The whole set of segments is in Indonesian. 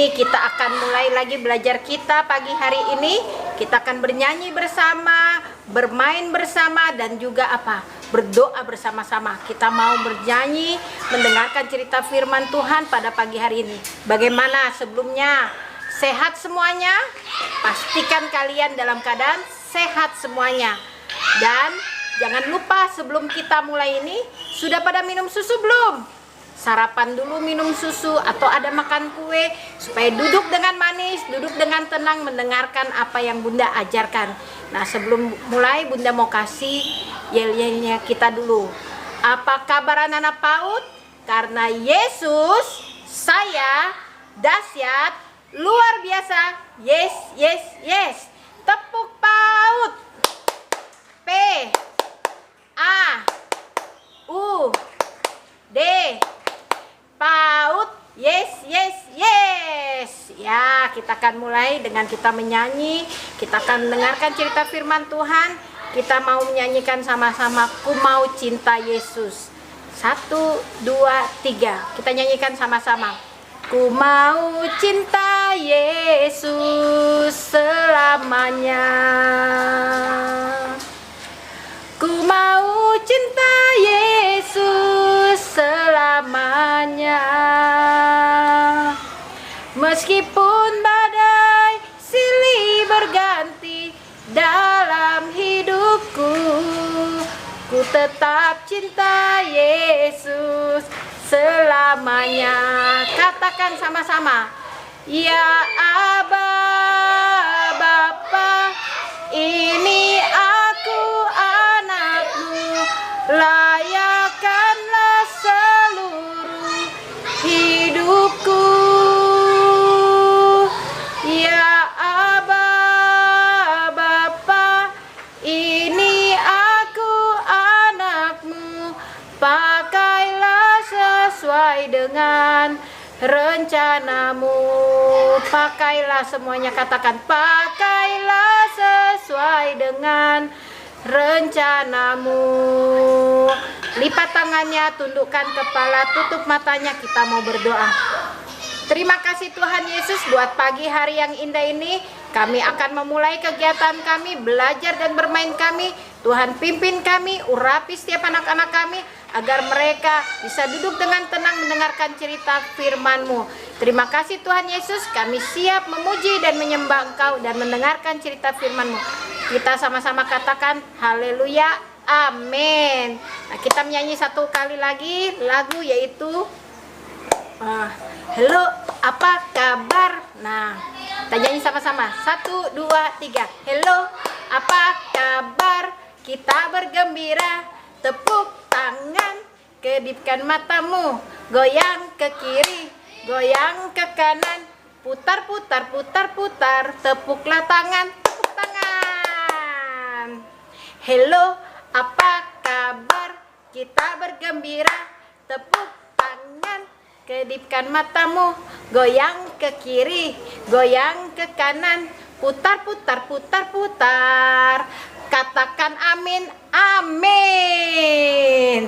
ini kita akan mulai lagi belajar kita pagi hari ini. Kita akan bernyanyi bersama, bermain bersama, dan juga berdoa bersama-sama. Kita mau bernyanyi, mendengarkan cerita firman Tuhan pada pagi hari ini. Bagaimana sebelumnya? Sehat semuanya? Pastikan kalian dalam keadaan sehat semuanya. Dan jangan lupa sebelum kita mulai ini, sudah pada minum susu belum? Sarapan dulu, minum susu, atau ada makan kue, supaya duduk dengan manis, duduk dengan tenang, mendengarkan apa yang Bunda ajarkan. Nah, sebelum mulai, Bunda mau kasih yel-yelnya kita dulu. Apa kabar anak-anak PAUD? Karena Yesus, saya, dahsyat, luar biasa. Yes, yes, yes. Tepuk PAUD. P, A, U, D, PAUD. Yes, yes, yes. Ya, kita akan mulai dengan kita menyanyi. Kita akan mendengarkan cerita firman Tuhan. Kita mau menyanyikan sama-sama, Ku Mau Cinta Yesus. 1, 2, 3. Kita nyanyikan sama-sama. Ku mau cinta Yesus selamanya. Ku mau cinta Yesus selamanya. Meskipun badai silih berganti dalam hidupku, ku tetap cinta Yesus selamanya. Katakan sama-sama. Ya Aba, Bapa, ini aku anakmu, layakkanlah seluruh hidupku. Ya Aba, Bapa, ini aku anakmu, pakailah sesuai dengan rencanamu. Pakailah, semuanya katakan, pakailah sesuai dengan rencanamu. Lipat tangannya, tundukkan kepala, tutup matanya, kita mau berdoa. Terima kasih Tuhan Yesus buat pagi hari yang indah ini. Kami akan memulai kegiatan kami, belajar dan bermain kami. Tuhan pimpin kami, urapi setiap anak-anak kami, agar mereka bisa duduk dengan tenang mendengarkan cerita firman-Mu. Terima kasih Tuhan Yesus, kami siap memuji dan menyembah Engkau dan mendengarkan cerita firman-Mu. Kita sama-sama katakan, haleluya, amin. Nah, kita menyanyi satu kali lagi lagu, yaitu Halo, apa kabar? Nah, kita nyanyi sama-sama. 1, 2, 3. Hello, apa kabar? Kita bergembira. Tepuk tangan, kedipkan matamu, goyang ke kiri, goyang ke kanan, putar, putar, putar, putar, tepuklah tangan, tepuk tangan. Hello, apa kabar? Kita bergembira. Tepuk tangan, kedipkan matamu, goyang ke kiri, goyang ke kanan, putar, putar, putar, putar. Katakan amin, amin.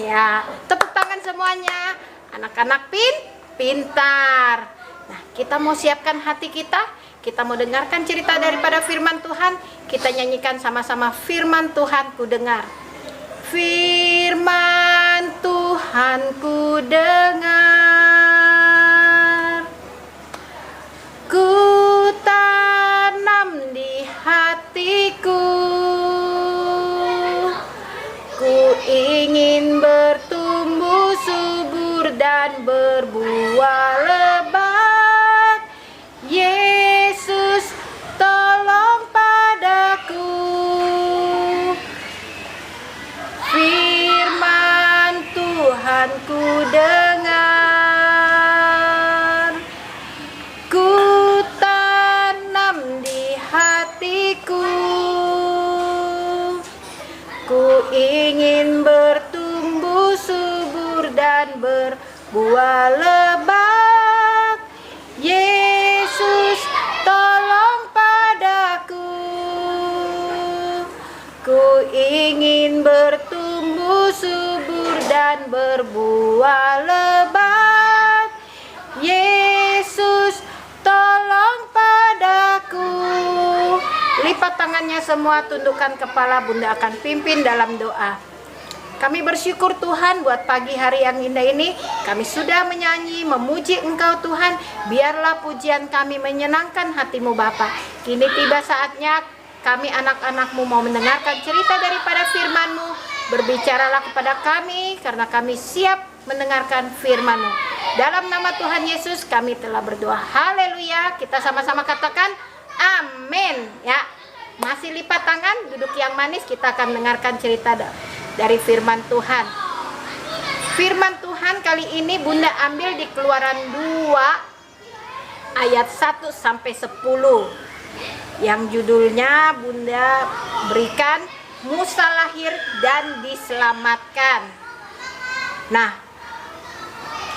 Ya, tepuk tangan semuanya. Anak-anak pintar. Nah, kita mau siapkan hati kita. Kita mau dengarkan cerita daripada firman Tuhan. Kita nyanyikan sama-sama, firman Tuhan ku dengar. Firman Tuhan ku dengar, ku tanam di hatiku, ku ingin bertumbuh subur dan berbuah lebat. Yesus, tolong padaku. Firman Tuhan ku dengar, ku tanam di hatiku, ku ingin bertumbuh subur dan berbuah lebat. Yesus, tolong padaku, ku ingin bertumbuh subur dan berbuah lebat. Yesus, tolong lipat tangannya semua, tundukkan kepala, Bunda akan pimpin dalam doa. Kami bersyukur Tuhan buat pagi hari yang indah ini. Kami sudah menyanyi, memuji Engkau Tuhan. Biarlah pujian kami menyenangkan hati-Mu Bapa. Kini tiba saatnya kami anak-anak-Mu mau mendengarkan cerita daripada firman-Mu. Berbicaralah kepada kami karena kami siap mendengarkan firman-Mu. Dalam nama Tuhan Yesus kami telah berdoa. Haleluya. Kita sama-sama katakan amin ya. Masih lipat tangan, duduk yang manis, kita akan mendengarkan cerita dari firman Tuhan. Firman Tuhan kali ini Bunda ambil di Keluaran 2 ayat 1 sampai 10. Yang judulnya Bunda berikan Musa lahir dan diselamatkan. Nah,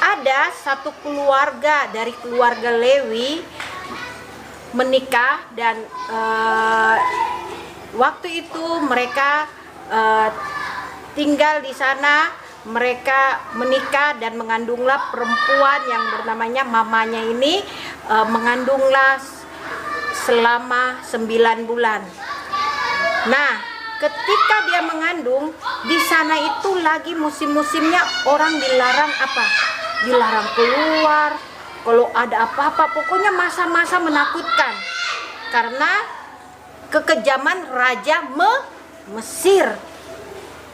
ada satu keluarga dari keluarga Lewi menikah dan waktu itu mereka tinggal di sana, mereka menikah dan mengandunglah perempuan yang bernamanya mamanya ini mengandunglah selama 9 bulan. Nah, ketika dia mengandung, di sana itu lagi musim-musimnya orang dilarang apa? Dilarang keluar. Kalau ada apa-apa, pokoknya masa-masa menakutkan karena kekejaman Raja Mesir.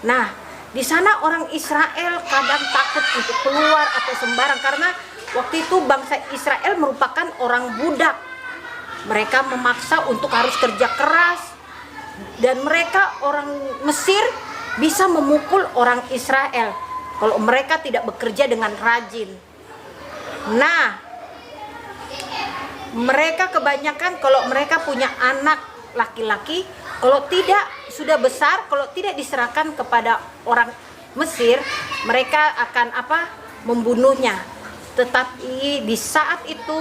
Nah, di sana orang Israel kadang takut untuk keluar atau sembarang karena waktu itu bangsa Israel merupakan orang budak. Mereka memaksa untuk harus kerja keras dan mereka orang Mesir bisa memukul orang Israel kalau mereka tidak bekerja dengan rajin. Nah, mereka kebanyakan kalau mereka punya anak laki-laki, kalau tidak sudah besar, kalau tidak diserahkan kepada orang Mesir, mereka akan apa? Membunuhnya. Tetapi di saat itu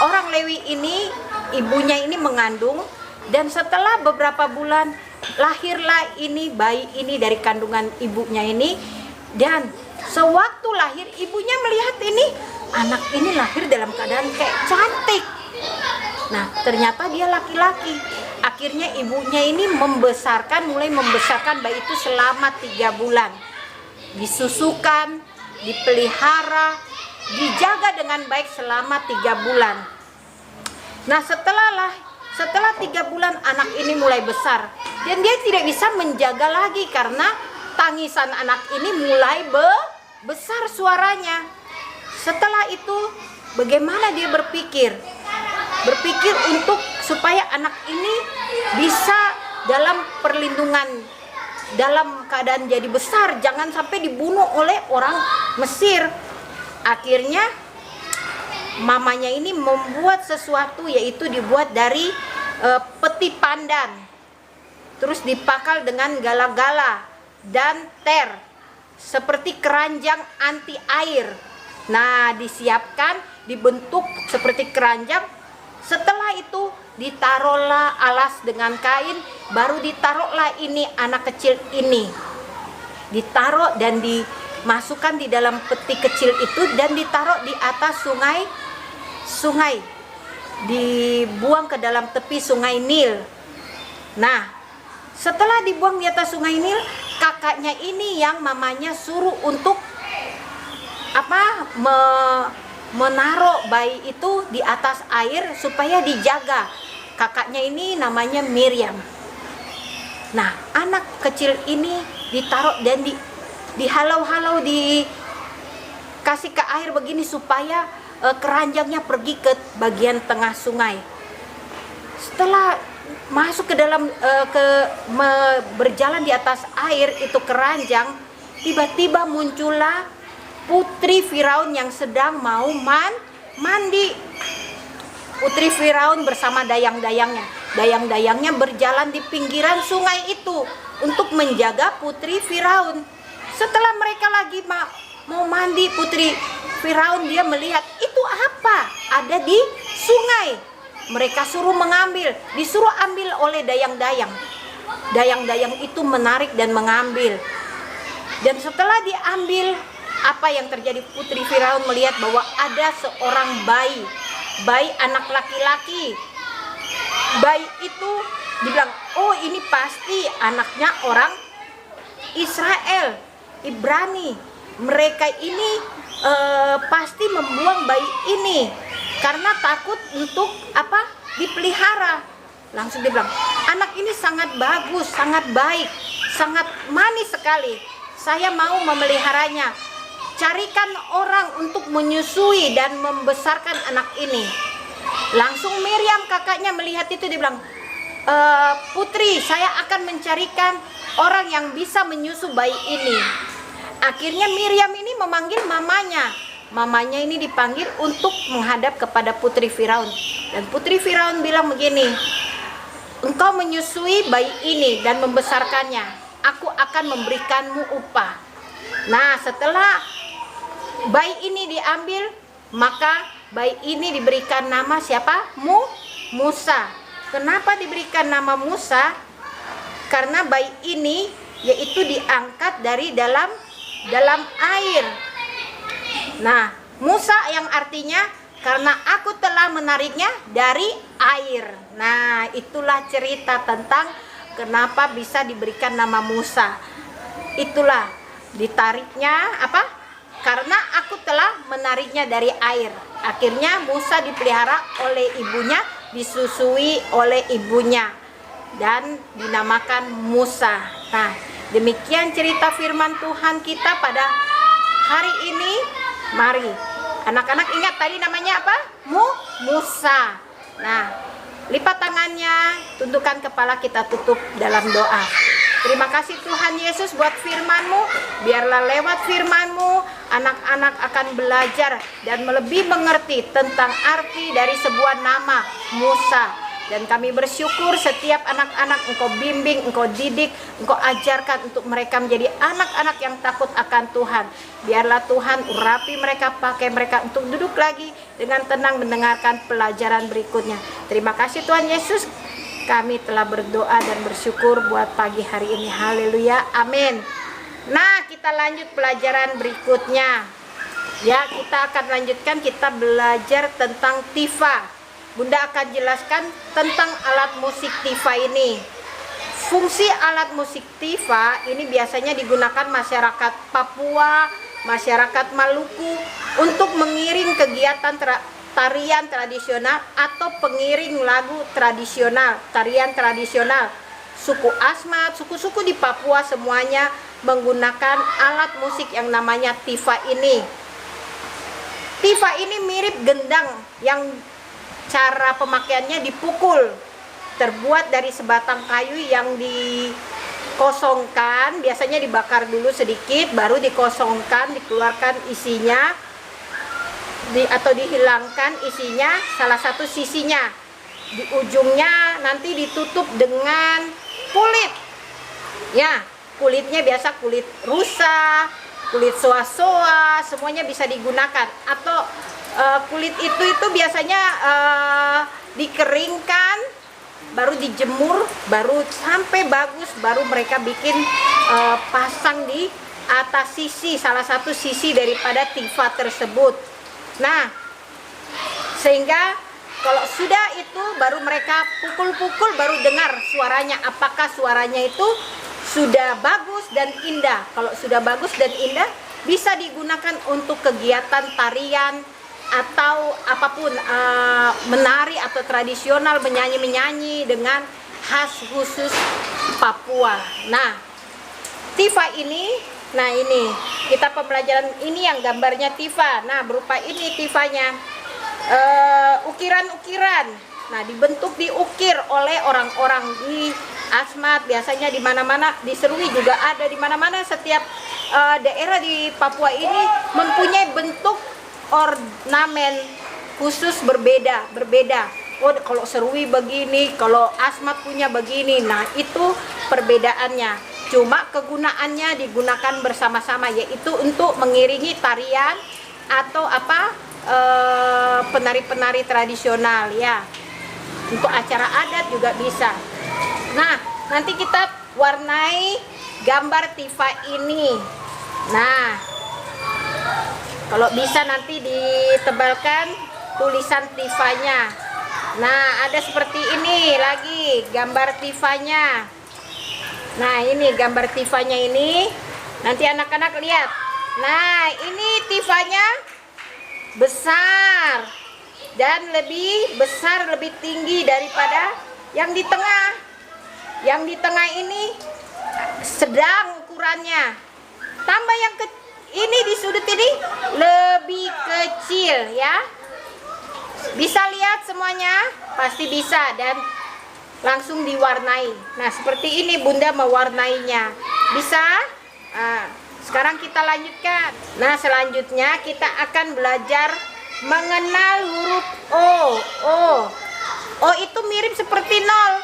orang Lewi ini, ibunya ini mengandung, dan setelah beberapa bulan lahirlah ini bayi ini dari kandungan ibunya ini. Dan sewaktu lahir, ibunya melihat ini anak ini lahir dalam keadaan kayak cantik. Nah, ternyata dia laki-laki. Akhirnya ibunya ini mulai membesarkan bayi itu selama 3 bulan. Disusukan, dipelihara, dijaga dengan baik selama 3 bulan. Nah, setelah 3 bulan anak ini mulai besar dan dia tidak bisa menjaga lagi karena tangisan anak ini mulai besar suaranya. Setelah itu bagaimana dia berpikir untuk supaya anak ini bisa dalam perlindungan, dalam keadaan jadi besar, jangan sampai dibunuh oleh orang Mesir. Akhirnya mamanya ini membuat sesuatu, yaitu dibuat dari peti pandan, terus dipakal dengan gala-gala dan ter seperti keranjang anti air. Nah, disiapkan, dibentuk seperti keranjang. Setelah itu ditaruhlah alas dengan kain, baru ditaruhlah ini anak kecil ini, ditaruh dan dimasukkan di dalam peti kecil itu dan ditaruh di atas sungai, dibuang ke dalam tepi sungai Nil. Nah, setelah dibuang di atas sungai Nil, kakaknya ini yang mamanya suruh untuk menaruh bayi itu di atas air supaya dijaga. Kakaknya ini namanya Miriam. Nah, anak kecil ini ditaruh dan dihalau-halau, dikasih ke air begini supaya keranjangnya pergi ke bagian tengah sungai. Setelah masuk ke dalam berjalan di atas air itu keranjang, tiba-tiba muncullah putri Firaun yang sedang mau mandi. Putri Firaun bersama dayang-dayangnya. Dayang-dayangnya berjalan di pinggiran sungai itu untuk menjaga putri Firaun. Setelah mereka lagi mau mandi, putri Firaun dia melihat itu apa? Ada di sungai. Mereka suruh disuruh ambil oleh dayang-dayang. Dayang-dayang itu menarik dan mengambil. Dan setelah diambil, apa yang terjadi? Putri Firaun melihat bahwa ada seorang bayi anak laki-laki bayi itu dibilang, oh ini pasti anaknya orang Israel, Ibrani. Mereka ini pasti membuang bayi ini karena takut untuk dipelihara. Langsung dia bilang, anak ini sangat bagus, sangat baik, sangat manis sekali. Saya mau memeliharanya. Carikan orang untuk menyusui dan membesarkan anak ini. Langsung Miriam kakaknya melihat itu, dia bilang, putri, saya akan mencarikan orang yang bisa menyusu bayi ini. Akhirnya Miriam ini memanggil mamanya. Mamanya ini dipanggil untuk menghadap kepada putri Firaun. Dan putri Firaun bilang begini, engkau menyusui bayi ini dan membesarkannya, aku akan memberikanmu upah. Nah, setelah bayi ini diambil, maka bayi ini diberikan nama siapa? Musa. Kenapa diberikan nama Musa? Karena bayi ini yaitu diangkat dari dalam air. Nah, Musa yang artinya karena aku telah menariknya dari air. Nah, itulah cerita tentang kenapa bisa diberikan nama Musa. Itulah ditariknya karena aku telah menariknya dari air. Akhirnya Musa dipelihara oleh ibunya, disusui oleh ibunya, dan dinamakan Musa. Nah, demikian cerita firman Tuhan kita pada hari ini. Mari anak-anak ingat tadi namanya apa? Musa. Nah, lipat tangannya, tundukkan kepala, kita tutup dalam doa. Terima kasih Tuhan Yesus buat firman-Mu. Biarlah lewat firman-Mu anak-anak akan belajar dan lebih mengerti tentang arti dari sebuah nama Musa. Dan kami bersyukur setiap anak-anak Engkau bimbing, Engkau didik, Engkau ajarkan untuk mereka menjadi anak-anak yang takut akan Tuhan. Biarlah Tuhan urapi mereka, pakai mereka untuk duduk lagi dengan tenang mendengarkan pelajaran berikutnya. Terima kasih Tuhan Yesus. Kami telah berdoa dan bersyukur buat pagi hari ini. Haleluya, amin. Nah, kita lanjut pelajaran berikutnya. Ya, kita akan lanjutkan, kita belajar tentang tifa. Bunda akan jelaskan tentang alat musik tifa ini. Fungsi alat musik tifa ini biasanya digunakan masyarakat Papua, masyarakat Maluku untuk mengiring kegiatan tarian tradisional atau pengiring lagu tradisional, tarian tradisional. Suku Asmat, suku-suku di Papua semuanya menggunakan alat musik yang namanya tifa ini. Tifa ini mirip gendang yang cara pemakaiannya dipukul, terbuat dari sebatang kayu yang dikosongkan, biasanya dibakar dulu sedikit, baru dikosongkan, dikeluarkan isinya, atau dihilangkan isinya, salah satu sisinya. Di ujungnya nanti ditutup dengan kulit. Ya, kulitnya biasa kulit rusa, kulit soa-soa, semuanya bisa digunakan. Atau kulit itu biasanya dikeringkan, baru dijemur, baru sampai bagus, baru mereka bikin pasang di atas sisi, salah satu sisi daripada tifa tersebut. Nah, sehingga kalau sudah itu baru mereka pukul-pukul, baru dengar suaranya, apakah suaranya itu sudah bagus dan indah. Kalau sudah bagus dan indah, bisa digunakan untuk kegiatan tarian atau apapun, menari atau tradisional, menyanyi dengan khas khusus Papua. Nah, tifa ini, nah ini kita pembelajaran ini yang gambarnya tifa. Nah, berupa ini tifanya, ukiran-ukiran. Nah, diukir oleh orang-orang di Asmat, biasanya di mana-mana, di Serui juga ada, di mana-mana. Setiap daerah di Papua ini mempunyai bentuk ornamen khusus berbeda. Oh, kalau Serui begini, kalau Asmat punya begini. Nah, itu perbedaannya. Cuma kegunaannya digunakan bersama-sama, yaitu untuk mengiringi tarian atau penari-penari tradisional, ya. Untuk acara adat juga bisa. Nah, nanti kita warnai gambar tifa ini. Nah, kalau bisa nanti ditebalkan tulisan tifanya. Nah, ada seperti ini lagi gambar Tifanya. Nah, ini gambar Tifanya ini. Nanti anak-anak lihat. Nah, ini Tifanya besar dan lebih besar, lebih tinggi daripada yang di tengah. Yang di tengah ini sedang ukurannya. Tambah yang ini di sudut ini lebih kecil ya. Bisa lihat semuanya? Pasti bisa, dan langsung diwarnai. Nah, seperti ini Bunda mewarnainya. Bisa? Sekarang kita lanjutkan. Nah, selanjutnya kita akan belajar mengenal huruf O. O itu mirip seperti nol.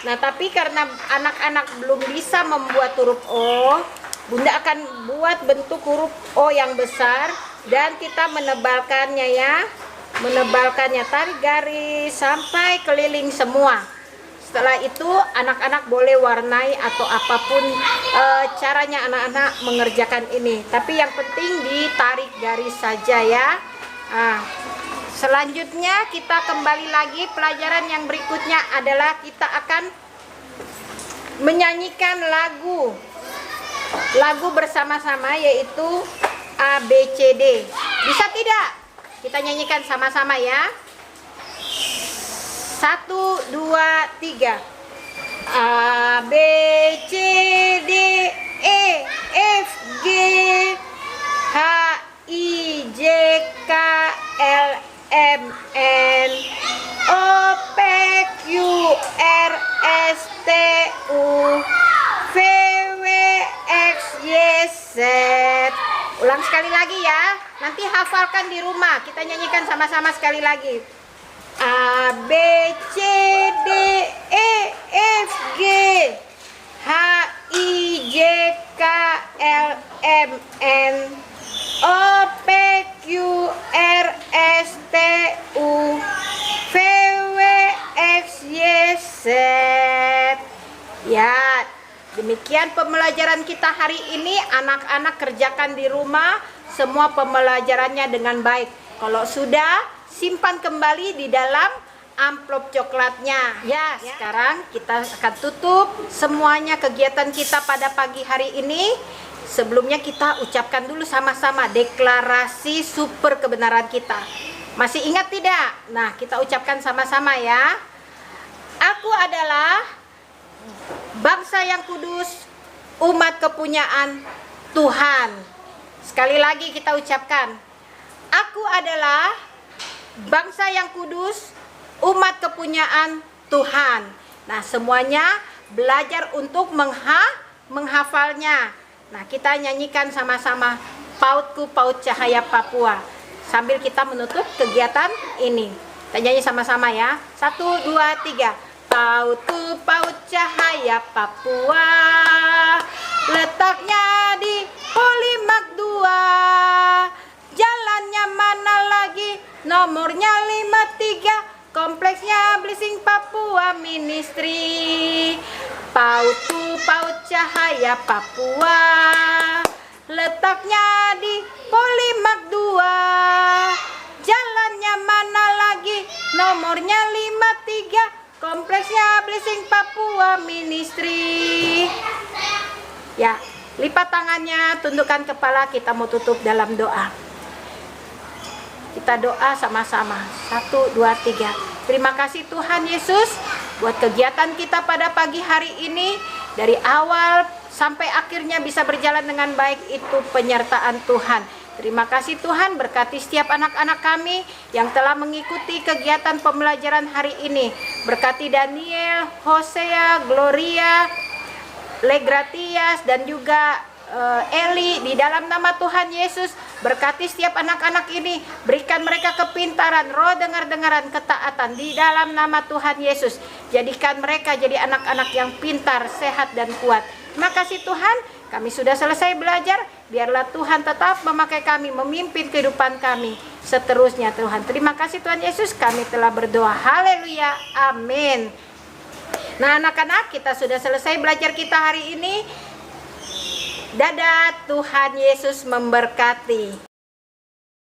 Nah, tapi karena anak-anak belum bisa membuat huruf O, Bunda akan buat bentuk huruf O yang besar dan kita menebalkannya ya. Menebalkannya, tarik garis sampai keliling semua. Setelah itu anak-anak boleh warnai atau apapun caranya anak-anak mengerjakan ini. Tapi yang penting ditarik garis saja ya. Selanjutnya kita kembali lagi, pelajaran yang berikutnya adalah kita akan menyanyikan lagu bersama-sama, yaitu ABCD. Bisa tidak? Kita nyanyikan sama-sama ya. 1, 2, 3. A, B, C, D, E, F, G, H, I, J, K, L, M, N, O, P, Q, R, S, T, U, V, W, X, Y, Z. Ulang sekali lagi ya. Nanti hafalkan di rumah. Kita nyanyikan sama-sama sekali lagi. A, B, C, D, E, F, G, H, I, J, K, L, M, N, O, P, Q, R, S, T, U, V, W, X, Y, Z. Ya, demikian pembelajaran kita hari ini. Anak-anak kerjakan di rumah semua pembelajarannya dengan baik. Kalau sudah, simpan kembali di dalam amplop coklatnya. Ya, sekarang kita akan tutup semuanya kegiatan kita pada pagi hari ini. Sebelumnya kita ucapkan dulu sama-sama deklarasi super kebenaran kita. Masih ingat tidak? Nah, kita ucapkan sama-sama ya. Aku adalah bangsa yang kudus, umat kepunyaan Tuhan. Sekali lagi kita ucapkan, aku adalah bangsa yang kudus, umat kepunyaan Tuhan. Nah, semuanya belajar untuk menghafalnya. Nah, kita nyanyikan sama-sama Pautku Paut Cahaya Papua sambil kita menutup kegiatan ini. Kita nyanyi sama-sama ya. 1, 2, 3. Pautku Paut Cahaya Papua, letaknya di Polimak 2. Jalannya mana lagi? Nomornya 53. Kompleksnya Blessing Papua Ministry. Pautku Paut Cahaya Papua, letaknya di Polimak 2. Jalannya mana lagi? Nomornya 53. Kompleksnya Blessing Papua Ministry. Ya, lipat tangannya, tundukkan kepala, kita mau tutup dalam doa. Kita doa sama-sama. 1, 2, 3. Terima kasih Tuhan Yesus buat kegiatan kita pada pagi hari ini. Dari awal sampai akhirnya bisa berjalan dengan baik, itu penyertaan Tuhan. Terima kasih Tuhan, berkati setiap anak-anak kami yang telah mengikuti kegiatan pembelajaran hari ini. Berkati Daniel, Hosea, Gloria, Legratias, dan juga Eli, di dalam nama Tuhan Yesus. Berkati setiap anak-anak ini, berikan mereka kepintaran, roh dengar-dengaran, ketaatan di dalam nama Tuhan Yesus. Jadikan mereka jadi anak-anak yang pintar, sehat, dan kuat. Terima kasih Tuhan, kami sudah selesai belajar. Biarlah Tuhan tetap memakai kami, memimpin kehidupan kami seterusnya Tuhan. Terima kasih Tuhan Yesus, kami telah berdoa. Haleluya, amin. Nah anak-anak, kita sudah selesai belajar kita hari ini. Dadah, Tuhan Yesus memberkati.